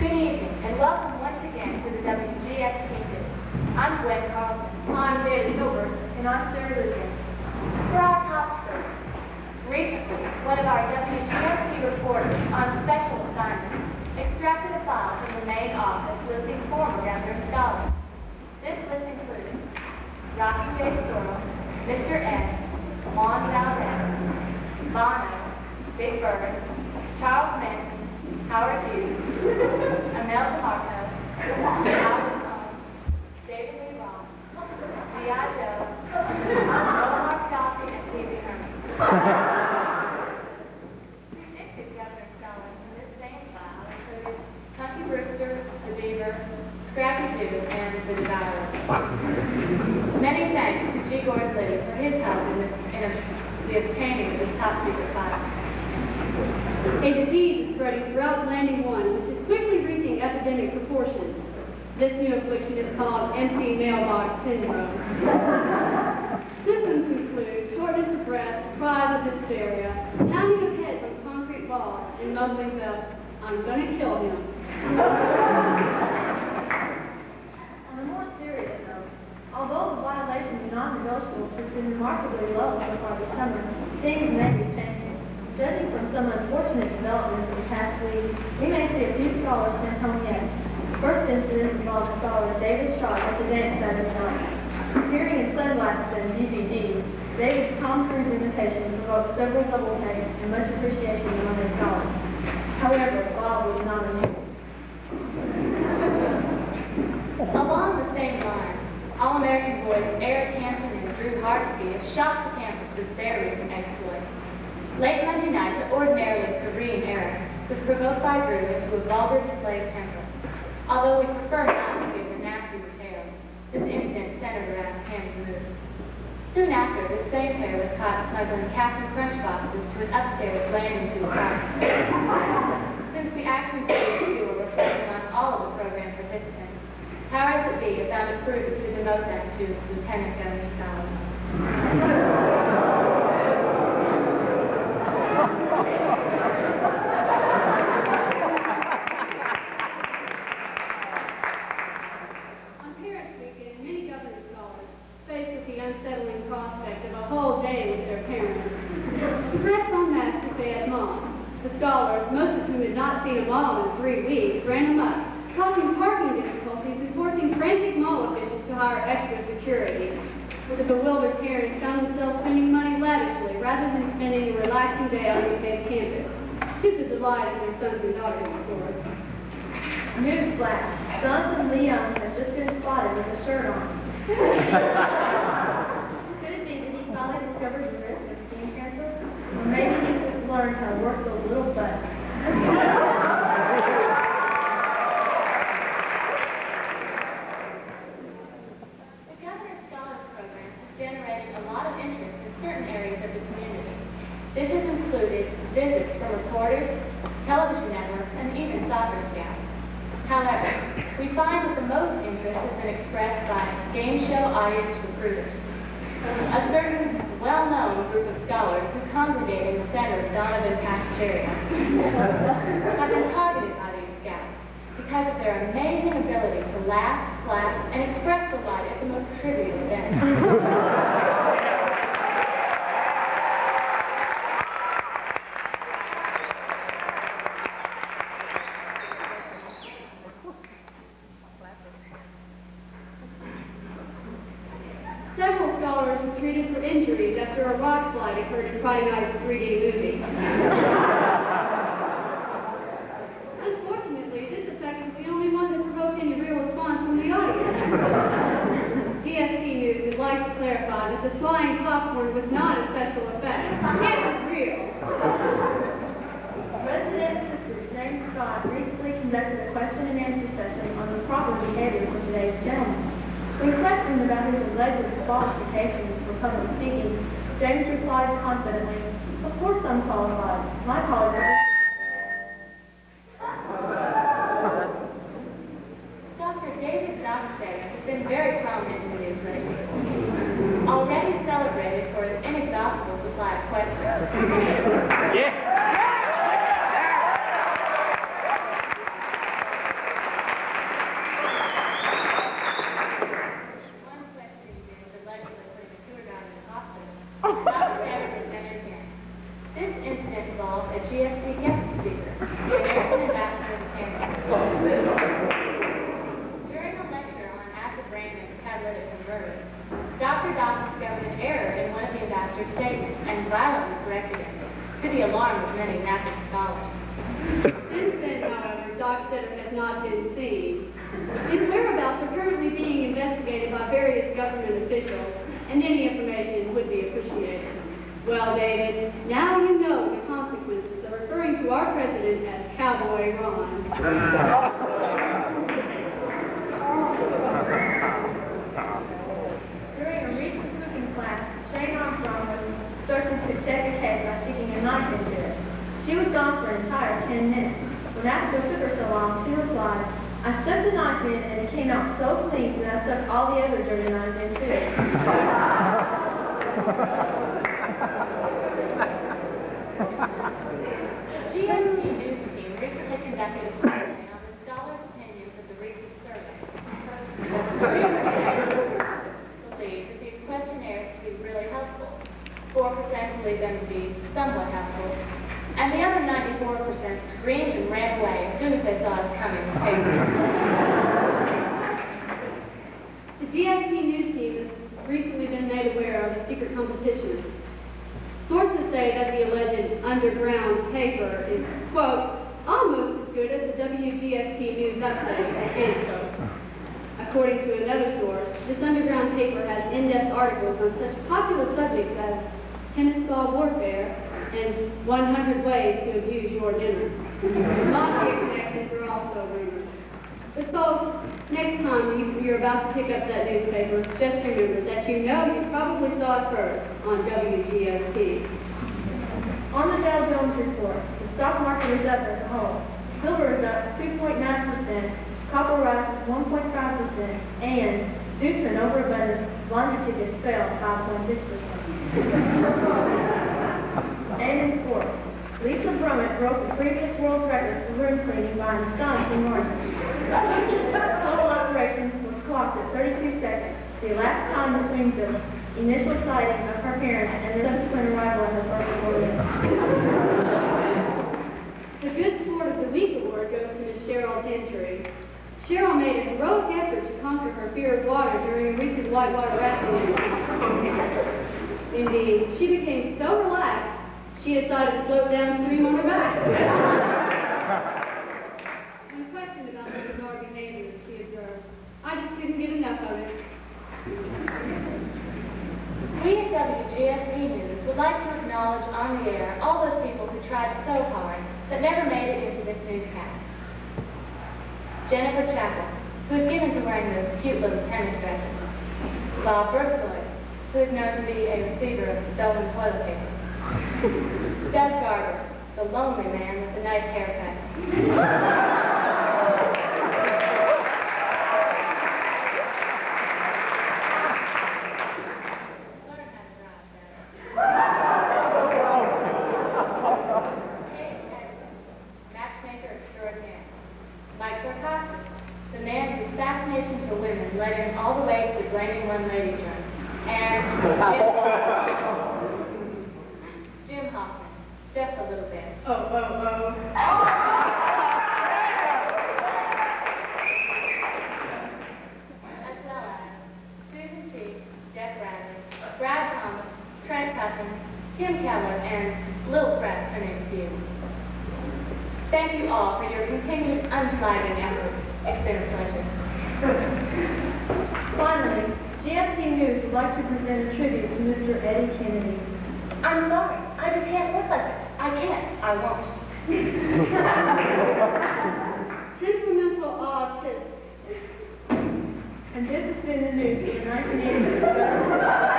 Good evening, and welcome once again to the WGSP News. I'm Gwen Carlson. I'm Jada Hilbert. And I'm Sherry Lucas. For our top story, recently, one of our WGSP reporters on special assignment extracted a file from the main office listing former Governor scholars. This list included Rocky J. Storrell, Mr. S., Juan Valdez, Bono, Big Bird, Charles Manson, Howard Hughes, Amel DeMarco, Albert Combs, David Lee Ross, G.I. Joe, Omar Coffey, and Stevie Herman. Predicted Governor scholars in this same file included Hunky Brewster, the Beaver, Scrappy Doo, and the Devourer. Many thanks to G. Gordon Liddy for his help in the obtaining of this top secret file. A disease is spreading throughout Landing 1, which is quickly reaching epidemic proportions. This new affliction is called empty mailbox syndrome. Symptoms include shortness of breath, cries of hysteria, pounding of heads on concrete walls, and mumblings of, "I'm gonna kill him." On a more serious note, although the violation of non-negotiables has been remarkably low so far this summer, things may be changing. Judging from some unfortunate developments in the past week, we may see a few scholars sent home yet. The first incident involved scholar David Shaw at the dance Saturday night. Appearing in sunglasses and DVDs, David's Tom Cruise imitation provoked several double takes and much appreciation among the scholars. However, Bob was not amused. Along the same lines, All-American boys Eric Hansen and Drew Hartsby have shocked the campus with their recent exploits. Late Monday night, the ordinarily serene Eric was provoked by Drew into a vulgar display of temper. Although we prefer not to give the nasty details, this incident centered around Tammy Moose. Soon after, this same pair was caught smuggling Captain Crunch boxes to an upstairs landing tube apartment. Since the actions of these two were reflecting on all of the program participants, powers that be have found it prudent to demote them to Lieutenant Governor scholars. On Parents' Weekend, many governor scholars, faced with the unsettling prospect of a whole day with their parents, pressed en masse to stay at mom. The scholars, most of whom had not seen a mom in 3 weeks, ran amok, causing parking difficulties and forcing frantic mall officials to hire extra security. The bewildered parents found themselves spending money lavishly rather than spending a relaxing day on UK's campus, to the delight of their sons and daughters, of course. Newsflash, Jonathan Leon has just been spotted with a shirt on. Could it be that he finally discovered the risk of skin cancer? Or maybe he's just learned how to work those little butts. Generated a lot of interest in certain areas of the community. This has included visits from reporters, television networks, and even soccer scouts. However, we find that the most interest has been expressed by game show audience recruiters. A certain well-known group of scholars who congregate in the center of Donovan Cafeteria have been targeted by these scouts because of their amazing ability to laugh, clap, and express delight at the most trivial events. Several scholars were treated for injuries after a rock slide occurred in Friday night's 3D movie. Unfortunately, this effect was the only one that provoked any real response from the audience. GSP News would like to clarify that the flying popcorn was not a special effect. It was real. Resident Assistant James Scott recently conducted a question and answer session on the proper behavior for today's gentleman. When questioned about his alleged qualifications for public speaking, James replied confidently, "Of course I'm qualified. My college is..." Dr. David Dockstader has been very prominent in the news lately. Already celebrated for his inexhaustible supply of questions. GSP guest speaker, the American ambassador to Canada. During a lecture on acid rain and catalytic converters, Dr. Dock discovered an error in one of the ambassador's statements and violently corrected it, to the alarm of many NAPIC scholars. Since then, however, Doc Sitter has not been seen. His whereabouts are currently being investigated by various government officials, and any information would be appreciated. Well, David, now you know the consequences of referring to our president as Cowboy Ron. During a recent cooking class, Shane Armstrong was certain to check a cake by sticking a knife into it. She was gone for an entire 10 minutes. When asked what took her so long, she replied, "I stuck the knife in and it came out so clean that I stuck all the other dirty knives in too." The GSP News team recently conducted a survey on the scholars' opinions of the recent survey. Believe that these questionnaires to be really helpful. 4% believe them to be somewhat helpful, and the other 94% screamed and ran away as soon as they saw us coming with paper. The GSP News team has recently been made aware of a secret competition. Sources say that the alleged underground paper is, quote, almost as good as the WGSP News update, end quote. According to another source, this underground paper has in-depth articles on such popular subjects as tennis ball warfare and 100 ways to abuse your dinner. Mafia connections are also rumored. But folks, next time you're about to pick up that newspaper, just remember that you probably saw it first on WGSP. On the Dow Jones report, the stock market is up as a whole. Silver is up 2.9%, copper rises 1.5%, and due to an overabundance, lottery tickets fell 5.6%. And in sports, Lisa Brummett broke the previous world record for room cleaning by an astonishing margin. Total operation was clocked at 32 seconds, the elapsed time between the initial sighting of her parents and the subsequent arrival at her first employer. The Good Sport of the Week award goes to Miss Cheryl Gentry. Cheryl made a heroic effort to conquer her fear of water during a recent whitewater rafting expedition. Indeed, she became so relaxed, she decided to float downstream on her back. When questioned about her bizarre behavior, she observed, "I just couldn't get enough of it." We at WGSP News would like to acknowledge on the air all those people who tried so hard but never made it into this newscast. Jennifer Chappell, who is given to wearing those cute little tennis dresses. Bob Burstoy, who is known to be a receiver of stolen toilet paper. Doug Garber, the lonely man with the nice haircut. Matchmaker extraordinaire. Mike Sarkowski, the man whose fascination for women led him all the way to the blaming one lady joke. And Jim Hoffman, just a little bit. As well as Susan Cheek, Jeff Radley, Brad Thomas, Trent Tuffin, Tim Keller, and Lil Press, to name a few. Thank you all for your continued unflagging efforts. It's been a pleasure. Finally, GSP News would like to present a tribute to Mr. Eddie Kennedy. I'm sorry, I just can't live like this. I can't. I won't. Temperamental artist. And this has been the news for the 1986